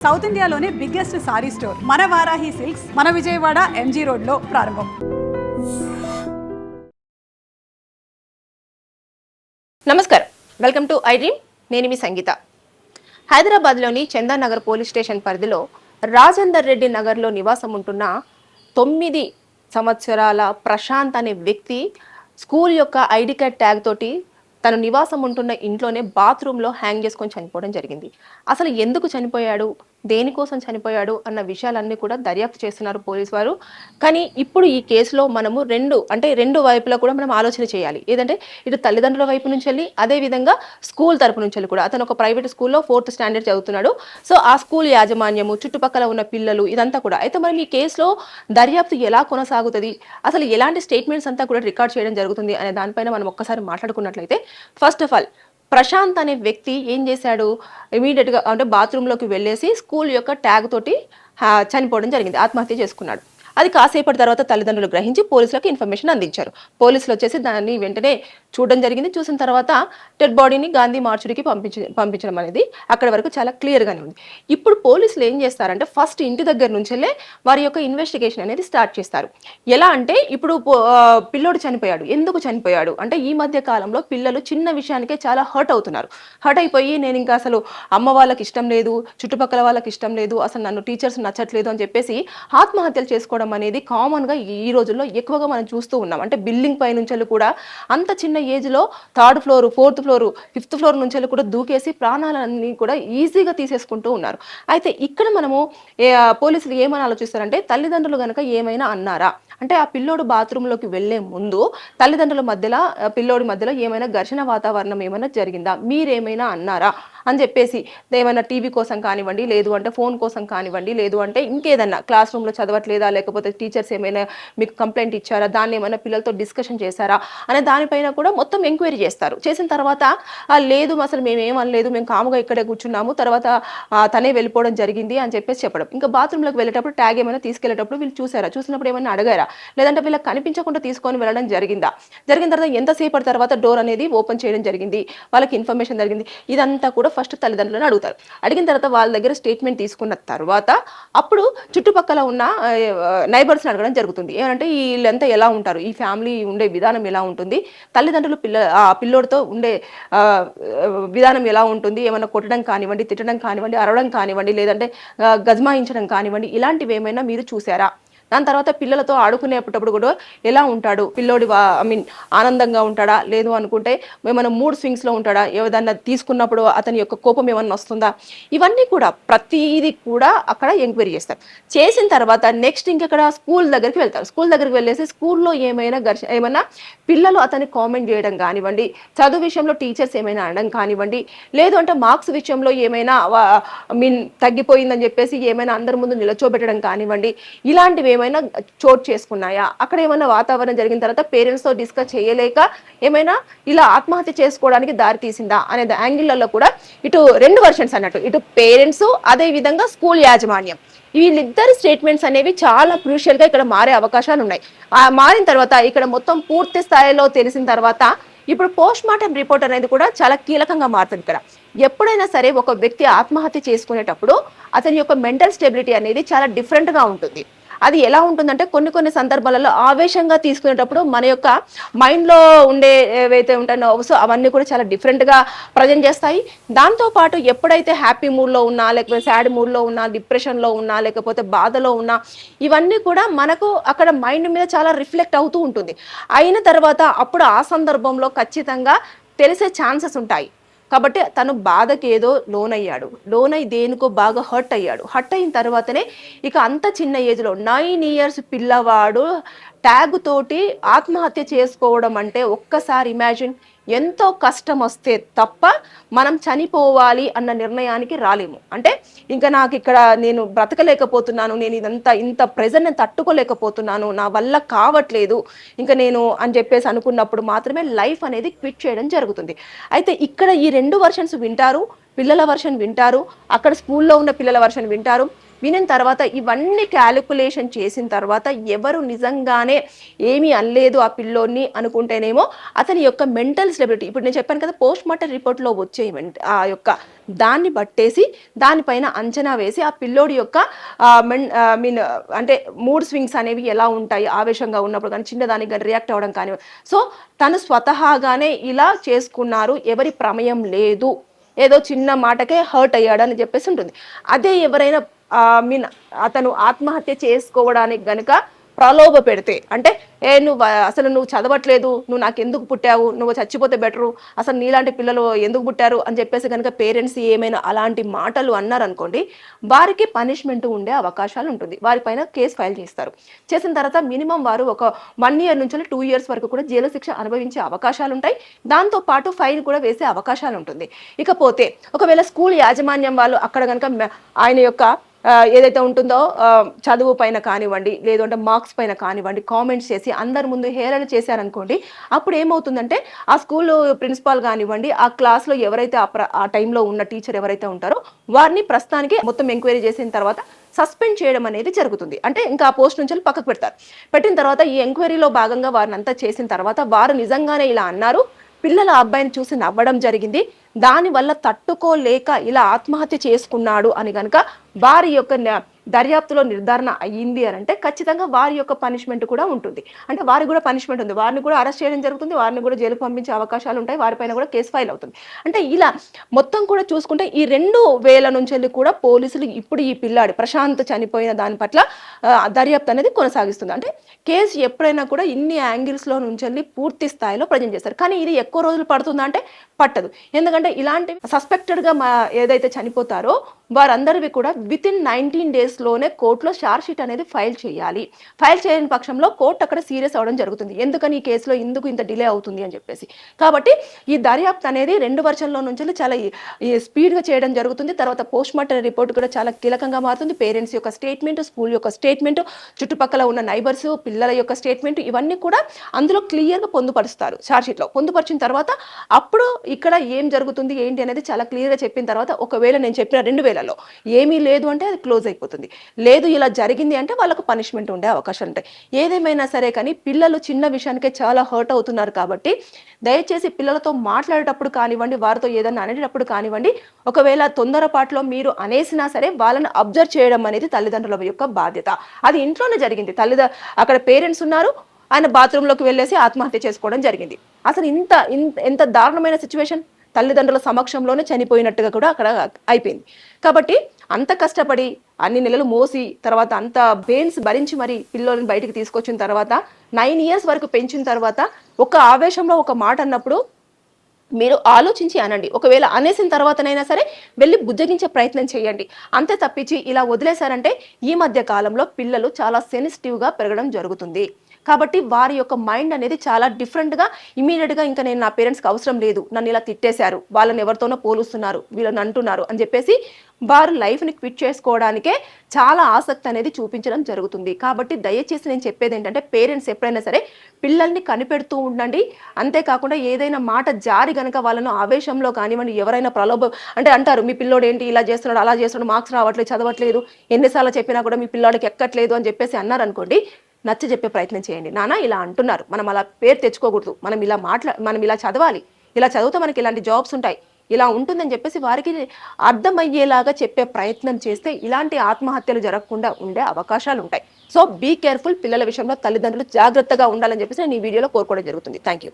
South ఇండియాలోనే biggest sorry store మన Varahi silks మన విజయవాడ ఎంజీ రోడ్లో ప్రారంభం. నమస్కారం, వెల్కమ్ టు ఐ డ్రీమ్. నేను మీ సంగీత. హైదరాబాద్లోని చందానగర్ పోలీస్ స్టేషన్ పరిధిలో రాజేందర్ రెడ్డి నగర్లో నివాసం ఉంటున్న 9 సంవత్సరాల ప్రశాంత్ అనే వ్యక్తి స్కూల్ యొక్క ఐడి కార్డ్ ట్యాగ్ తోటి తను నివాసం ఉంటున్న ఇంట్లోనే బాత్రూంలో హ్యాంగ్ చేసుకొని చనిపోవడం జరిగింది. అసలు ఎందుకు చనిపోయాడు, దేనికోసం చనిపోయాడు అన్న విషయాలన్నీ కూడా దర్యాప్తు చేస్తున్నారు పోలీసు వారు. కానీ ఇప్పుడు ఈ కేసులో మనము రెండు వైపులా కూడా మనం ఆలోచన చేయాలి. ఏదంటే ఇటు తల్లిదండ్రుల వైపు నుంచి వెళ్ళి, అదేవిధంగా స్కూల్ తరపు నుంచి వెళ్ళి కూడా. అతను ఒక ప్రైవేట్ స్కూల్లో 4th స్టాండర్డ్ చదువుతున్నాడు. సో ఆ స్కూల్ యాజమాన్యము, చుట్టుపక్కల ఉన్న పిల్లలు, ఇదంతా కూడా. అయితే మనం ఈ కేసులో దర్యాప్తు ఎలా కొనసాగుతుంది, అసలు ఎలాంటి స్టేట్మెంట్స్ అంతా కూడా రికార్డ్ చేయడం జరుగుతుంది అనే దానిపైన మనం ఒక్కసారి మాట్లాడుకున్నట్లయితే, ఫస్ట్ ఆఫ్ ఆల్ ప్రశాంత్ అనే వ్యక్తి ఏం చేశాడు, ఇమీడియట్గా అంటే బాత్రూంలోకి వెళ్ళేసి స్కూల్ యొక్క ట్యాగ్ తోటి చనిపోవడం జరిగింది, ఆత్మహత్య చేసుకున్నాడు. అది కాసేపటి తర్వాత తల్లిదండ్రులు గ్రహించి పోలీసులకు ఇన్ఫర్మేషన్ అందించారు. పోలీసులు వచ్చేసి దాన్ని వెంటనే చూడడం జరిగింది. చూసిన తర్వాత డెడ్ బాడీని గాంధీ మార్చురీకి పంపించడం అనేది అక్కడ వరకు చాలా క్లియర్గానే ఉంది. ఇప్పుడు పోలీసులు ఏం చేస్తారంటే ఫస్ట్ ఇంటి దగ్గర నుంచెల్లే వారి యొక్క ఇన్వెస్టిగేషన్ అనేది స్టార్ట్ చేస్తారు. ఎలా అంటే ఇప్పుడు పిల్లోడు చనిపోయాడు, ఎందుకు చనిపోయాడు అంటే ఈ మధ్య కాలంలో పిల్లలు చిన్న విషయానికే చాలా హర్ట్ అవుతున్నారు. హర్ట్ అయిపోయి నేను ఇంకా అసలు అమ్మ వాళ్ళకి ఇష్టం లేదు, చుట్టుపక్కల వాళ్ళకి ఇష్టం లేదు, అసలు నన్ను టీచర్స్ నచ్చట్లేదు అని చెప్పేసి ఆత్మహత్యలు చేసుకోవడం అనేది కామన్ గా ఈ రోజుల్లో ఎక్కువగా మనం చూస్తూ ఉన్నాం. అంటే బిల్డింగ్ పై నుంచి కూడా అంత చిన్న ఏజ్ లో 3rd floor, 4th floor, 5th floor నుంచి కూడా దూకేసి ప్రాణాలన్నీ కూడా ఈజీగా తీసేసుకుంటూ ఉన్నారు. అయితే ఇక్కడ మనము పోలీసులు ఏమని ఆలోచిస్తారంటే, తల్లిదండ్రులు గనక ఏమైనా అన్నారా అంటే ఆ పిల్లోడు బాత్రూంలోకి వెళ్లే ముందు తల్లిదండ్రుల మధ్యలో పిల్లోడి మధ్యలో ఏమైనా ఘర్షణ వాతావరణం ఏమైనా జరిగిందా, మీరేమైనా అన్నారా అని చెప్పేసి, ఏమైనా టీవీ కోసం కానివ్వండి, లేదు అంటే ఫోన్ కోసం కానివ్వండి, లేదు అంటే ఇంకేదన్నా క్లాస్ రూమ్లో చదవట్లేదా, లేకపోతే టీచర్స్ ఏమైనా మీకు కంప్లైంట్ ఇచ్చారా, దాన్ని ఏమైనా పిల్లలతో డిస్కషన్ చేశారా అనే దానిపైన కూడా మొత్తం ఎంక్వైరీ చేస్తారు. చేసిన తర్వాత లేదు అసలు మేము ఏమనలేదు, మేము కాముగా ఇక్కడే కూర్చున్నాము, తర్వాత తనే వెళ్ళిపోవడం జరిగింది అని చెప్పేసి చెప్పడం. ఇంకా బాత్రూంలోకి వెళ్ళేటప్పుడు ట్యాగ్ ఏమైనా తీసుకెళ్లేటప్పుడు వీళ్ళు చూసారా, చూసినప్పుడు ఏమైనా అడగారా, లేదంటే వీళ్ళకి కనిపించకుండా తీసుకొని వెళ్ళడం జరిగిందా, జరిగిన తర్వాత ఎంతసేపటి తర్వాత డోర్ అనేది ఓపెన్ చేయడం జరిగింది, వాళ్ళకి ఇన్ఫర్మేషన్ జరిగింది, ఇదంతా కూడా ఫస్ట్ తల్లిదండ్రులను అడుగుతారు. అడిగిన తర్వాత వాళ్ళ దగ్గర స్టేట్మెంట్ తీసుకున్న తర్వాత అప్పుడు చుట్టుపక్కల ఉన్న నైబర్స్ని అడగడం జరుగుతుంది. ఏమంటే వీళ్ళంతా ఎలా ఉంటారు, ఈ ఫ్యామిలీ ఉండే విధానం ఎలా ఉంటుంది, తల్లిదండ్రులు పిల్లోడితో ఉండే విధానం ఎలా ఉంటుంది, ఏమైనా కొట్టడం కానివ్వండి, తిట్టడం కానివ్వండి, అరవడం కానివ్వండి, లేదంటే గజమాయించడం కానివ్వండి, ఇలాంటివి ఏమైనా మీరు చూసారా, దాని తర్వాత పిల్లలతో ఆడుకునేటప్పుడు కూడా ఎలా ఉంటాడు పిల్లోడి ఆనందంగా ఉంటాడా, లేదు అనుకుంటే ఏమైనా మూడ్ స్వింగ్స్లో ఉంటాడా, ఏదన్నా తీసుకున్నప్పుడు అతని యొక్క కోపం ఏమన్నా వస్తుందా, ఇవన్నీ కూడా ప్రతిదీ కూడా అక్కడ ఎంక్వైరీ చేస్తారు. చేసిన తర్వాత నెక్స్ట్ ఇంకెక్కడ స్కూల్ దగ్గరికి వెళ్తారు. స్కూల్ దగ్గరికి వెళ్ళేసి స్కూల్లో ఏమైనా పిల్లలు అతన్ని కామెంట్ చేయడం కానివ్వండి, చదువు విషయంలో టీచర్స్ ఏమైనా అనడం కానివ్వండి, లేదు అంటే మార్క్స్ విషయంలో ఏమైనా తగ్గిపోయిందని చెప్పేసి ఏమైనా అందరి ముందు నిలచోబెట్టడం కానివ్వండి, ఇలాంటివి ఏమైనా చోటు చేసుకున్నాయా, అక్కడ ఏమైనా వాతావరణం జరిగిన తర్వాత పేరెంట్స్తో డిస్కస్ చేయలేక ఏమైనా ఇలా ఆత్మహత్య చేసుకోవడానికి దారి తీసిందా అనే యాంగిళ్లలో కూడా ఇటు 2 వర్షన్స్ అన్నట్టు, ఇటు పేరెంట్స్, అదే విధంగా స్కూల్ యాజమాన్యం, వీళ్ళిద్దరి స్టేట్మెంట్స్ అనేవి చాలా క్రూషియల్ గా ఇక్కడ మారే అవకాశాలు ఉన్నాయి. మారిన తర్వాత ఇక్కడ మొత్తం పూర్తి స్థాయిలో తెలిసిన తర్వాత ఇప్పుడు పోస్ట్ మార్టం రిపోర్ట్ అనేది కూడా చాలా కీలకంగా మారుతుంది. ఇక్కడ ఎప్పుడైనా సరే ఒక వ్యక్తి ఆత్మహత్య చేసుకునేటప్పుడు అతని యొక్క మెంటల్ స్టెబిలిటీ అనేది చాలా డిఫరెంట్ గా ఉంటుంది. అది ఎలా ఉంటుందంటే కొన్ని సందర్భాలలో ఆవేశంగా తీసుకునేటప్పుడు మన యొక్క మైండ్లో ఉండే ఏవైతే ఉంటాయో నర్వ్స్ అవన్నీ కూడా చాలా డిఫరెంట్గా ప్రజెంట్ చేస్తాయి. దాంతోపాటు ఎప్పుడైతే హ్యాపీ మూడ్లో ఉన్నా, లేకపోతే సాడ్ మూడ్లో ఉన్నా, డిప్రెషన్లో ఉన్నా, లేకపోతే బాధలో ఉన్నా, ఇవన్నీ కూడా మనకు అక్కడ మైండ్ మీద చాలా రిఫ్లెక్ట్ అవుతూ ఉంటుంది. అయిన తర్వాత అప్పుడు ఆ సందర్భంలో ఖచ్చితంగా తెలిసే ఛాన్సెస్ ఉంటాయి. కాబట్టి తను బాధకి ఏదో లోనై దేనికో బాగా హర్ట్ అయిన తర్వాతనే ఇక అంత చిన్న ఏజ్లో 9 years పిల్లవాడు ట్యాగ్ తోటి ఆత్మహత్య చేసుకోవడం అంటే ఒక్కసారి ఇమాజిన్, ఎంతో కష్టం వస్తే తప్ప మనం చనిపోవాలి అన్న నిర్ణయానికి రాలేము. అంటే ఇంకా నాకు ఇక్కడ నేను బ్రతకలేకపోతున్నాను, నేను ఇంత ప్రెజర్ నేను తట్టుకోలేకపోతున్నాను, నా వల్ల కావట్లేదు ఇంకా నేను అని చెప్పేసి అనుకున్నప్పుడు మాత్రమే లైఫ్ అనేది క్విట్ చేయడం జరుగుతుంది. అయితే ఇక్కడ ఈ 2 వర్షన్స్ వింటారు, పిల్లల వర్షన్ వింటారు, అక్కడ స్కూల్లో ఉన్న పిల్లల వర్షన్ వింటారు, వినిన తర్వాత ఇవన్నీ క్యాలిక్యులేషన్ చేసిన తర్వాత ఎవరు నిజంగానే ఏమీ అనలేదు ఆ పిల్లోని అనుకుంటేనేమో అతని యొక్క మెంటల్ స్టెబిలిటీ, ఇప్పుడు నేను చెప్పాను కదా పోస్ట్ మార్టం రిపోర్ట్లో వచ్చే ఆ యొక్క దాన్ని బట్టేసి దానిపైన అంచనా వేసి ఆ పిల్లోడి యొక్క మీన్ అంటే మూడ్ స్వింగ్స్ అనేవి ఎలా ఉంటాయి, ఆవేశంగా ఉన్నప్పుడు కానీ చిన్నదానికి కానీ రియాక్ట్ అవ్వడం కానీ, సో తను స్వతహాగానే ఇలా చేసుకున్నారు, ఎవరి ప్రమేయం లేదు, ఏదో చిన్న మాటకే హర్ట్ అయ్యాడని చెప్పేసి ఉంటుంది. అదే ఎవరైనా మీన్ అతను ఆత్మహత్య చేసుకోవడానికి గనుక ప్రలోభ పెడితే, అంటే అసలు నువ్వు చదవట్లేదు, నువ్వు నాకు ఎందుకు పుట్టావు, నువ్వు చచ్చిపోతే బెటరు, అసలు నీలాంటి పిల్లలు ఎందుకు పుట్టారు అని చెప్పేసి కనుక పేరెంట్స్ ఏమైనా అలాంటి మాటలు అన్నారనుకోండి, వారికి పనిష్మెంట్ ఉండే అవకాశాలు ఉంటుంది. వారిపైన కేసు ఫైల్ చేస్తారు. చేసిన తర్వాత మినిమం వారు ఒక 1 year నుంచి 2 years వరకు కూడా జైలు శిక్ష అనుభవించే అవకాశాలు ఉంటాయి. దాంతో పాటు ఫైన్ కూడా వేసే అవకాశాలు ఉంటుంది. ఇకపోతే ఒకవేళ స్కూల్ యాజమాన్యం వాళ్ళు అక్కడ కనుక ఆయన యొక్క ఏదైతే ఉంటుందో చదువు పైన కానివ్వండి, లేదంటే మార్క్స్ పైన కానివ్వండి కామెంట్స్ చేసి అందరి ముందు హేళన చేశారనుకోండి, అప్పుడు ఏమవుతుందంటే ఆ స్కూల్ ప్రిన్సిపాల్ కానివ్వండి, ఆ క్లాస్లో ఎవరైతే ఆ టైంలో ఉన్న టీచర్ ఎవరైతే ఉంటారో వారిని ప్రస్తుతానికి మొత్తం ఎంక్వైరీ చేసిన తర్వాత సస్పెండ్ చేయడం అనేది జరుగుతుంది. అంటే ఇంకా ఆ పోస్ట్ నుంచి పక్కకు పెడతారు. పెట్టిన తర్వాత ఈ ఎంక్వైరీలో భాగంగా వారిని అంతా చేసిన తర్వాత వారు నిజంగానే ఇలా అన్నారు, పిల్లల అబ్బాయిని చూసి నవ్వడం జరిగింది, దానివల్ల తట్టుకోలేక ఇలా ఆత్మహత్య చేసుకున్నాడు అని కనుక వారి యొక్క దర్యాప్తులో నిర్ధారణ అయ్యింది అని అంటే ఖచ్చితంగా వారి యొక్క పనిష్మెంట్ కూడా ఉంటుంది. అంటే వారికి కూడా పనిష్మెంట్ ఉంది, వారిని కూడా అరెస్ట్ చేయడం జరుగుతుంది, వారిని కూడా జైలుకు పంపించే అవకాశాలు ఉంటాయి, వారిపైన కూడా కేసు ఫైల్ అవుతుంది. అంటే ఇలా మొత్తం కూడా చూసుకుంటే ఈ 2000 నుంచి కూడా పోలీసులు ఇప్పుడు ఈ పిల్లాడి ప్రశాంత్ చనిపోయిన దాని పట్ల దర్యాప్తు అనేది కొనసాగిస్తుంది. అంటే కేసు ఎప్పుడైనా కూడా ఇన్ని యాంగిల్స్లో నుంచి పూర్తి స్థాయిలో ప్రజెంట్ చేస్తారు. కానీ ఇది ఎక్కువ రోజులు పడుతుందా అంటే పట్టదు. ఎందుకంటే ఇలాంటి సస్పెక్టెడ్గా ఏదైతే చనిపోతారో వారందరివి కూడా వితిన్ 19 days లోనే కోర్టులో ఛార్జ్ షీట్ అనేది ఫైల్ చేయాలి. ఫైల్ చేయని పక్షంలో కోర్టు అక్కడ సీరియస్ అవ్వడం జరుగుతుంది. ఎందుకని ఈ కేసులో ఎందుకు ఇంత డిలే అవుతుంది అని చెప్పేసి. కాబట్టి ఈ దర్యాప్తు అనేది 2 versions నుంచి చాలా స్పీడ్గా చేయడం జరుగుతుంది. తర్వాత పోస్ట్ మార్టం రిపోర్ట్ కూడా చాలా కీలకంగా మారుతుంది. పేరెంట్స్ యొక్క స్టేట్మెంట్, స్కూల్ యొక్క స్టేట్మెంట్, చుట్టుపక్కల ఉన్న నైబర్స్, పిల్లల యొక్క స్టేట్మెంట్, ఇవన్నీ కూడా అందులో క్లియర్గా పొందుపరుస్తారు. ఛార్జ్ షీట్లో పొందుపరిచిన తర్వాత అప్పుడు ఇక్కడ ఏం జరుగుతుంది ఏంటి అనేది చాలా క్లియర్గా చెప్పిన తర్వాత ఒకవేళ నేను చెప్పిన 2000లో ఏమీ లేదు అంటే అది క్లోజ్ అయిపోతుంది. లేదు ఇలా జరిగింది అంటే వాళ్ళకు పనిష్మెంట్ ఉండే అవకాశం ఉంటాయి. ఏదేమైనా సరే కానీ పిల్లలు చిన్న విషయానికే చాలా హర్ట్ అవుతున్నారు కాబట్టి దయచేసి పిల్లలతో మాట్లాడేటప్పుడు కానివ్వండి, వారితో ఏదైనా అనేటప్పుడు కానివ్వండి, ఒకవేళ తొందరపాటులో మీరు అనేసినా సరే వాళ్ళని అబ్జర్వ్ చేయడం అనేది తల్లిదండ్రుల యొక్క బాధ్యత. అది ఇంట్లోనే జరిగింది. అక్కడ పేరెంట్స్ ఉన్నారు, ఆయన బాత్రూంలోకి వెళ్ళేసి ఆత్మహత్య చేసుకోవడం జరిగింది. అసలు ఎంత దారుణమైన సిచ్యువేషన్, తల్లిదండ్రుల సమక్షంలోనే చనిపోయినట్టుగా కూడా అక్కడ అయిపోయింది. కాబట్టి అంత కష్టపడి అన్ని నెలలు మోసి తర్వాత అంత పెయిన్స్ భరించి మరి పిల్లల్ని బయటికి తీసుకొచ్చిన తర్వాత 9 years వరకు పెంచిన తర్వాత ఒక ఆవేశంలో ఒక మాట అన్నప్పుడు మీరు ఆలోచించి అనండి. ఒకవేళ అనేసిన తర్వాతనైనా సరే వెళ్ళి బుజ్జగించే ప్రయత్నం చేయండి. అంతే తప్పించి ఇలా వదిలేశారంటే ఈ మధ్య కాలంలో పిల్లలు చాలా సెన్సిటివ్గా పెరగడం జరుగుతుంది. కాబట్టి వారి యొక్క మైండ్ అనేది చాలా డిఫరెంట్గా ఇమీడియట్గా ఇంకా నేను నా పేరెంట్స్కి అవసరం లేదు, నన్ను ఇలా తిట్టేశారు, వాళ్ళని ఎవరితోనో పోలుస్తున్నారు, వీళ్ళని అంటున్నారు అని చెప్పేసి వారు లైఫ్ని క్విట్ చేసుకోవడానికే చాలా ఆసక్తి అనేది చూపించడం జరుగుతుంది. కాబట్టి దయచేసి నేను చెప్పేది ఏంటంటే పేరెంట్స్ ఎప్పుడైనా సరే పిల్లల్ని కనిపెడుతూ ఉండండి. అంతేకాకుండా ఏదైనా మాట జారి కనుక వాళ్ళను ఆవేశంలో కానివ్వండి, ఎవరైనా ప్రలోభం అంటే అంటారు మీ పిల్లోడు ఏంటి ఇలా చేస్తున్నాడు, అలా చేస్తున్నాడు, మార్క్స్ రావట్లేదు, చదవట్లేదు, ఎన్నిసార్లు చెప్పినా కూడా మీ పిల్లోడికి ఎక్కట్లేదు అని చెప్పేసి అన్నారనుకోండి, నచ్చ చెప్పే ప్రయత్నం చేయండి. నాన్న ఇలా అంటున్నారు, మనం అలా పేరు తెచ్చుకోకూడదు, మనం ఇలా చదవాలి, ఇలా చదివితే మనకి ఇలాంటి జాబ్స్ ఉంటాయి, ఇలా ఉంటుందని చెప్పేసి వారికి అర్థమయ్యేలాగా చెప్పే ప్రయత్నం చేస్తే ఇలాంటి ఆత్మహత్యలు జరగకుండా ఉండే అవకాశాలు ఉంటాయి. So be careful. పిల్లల విషయంలో తల్లిదండ్రులు జాగ్రత్తగా ఉండాలని చెప్పేసి నేను ఈ వీడియోలో కోరుకోవడం జరుగుతుంది. Thank you.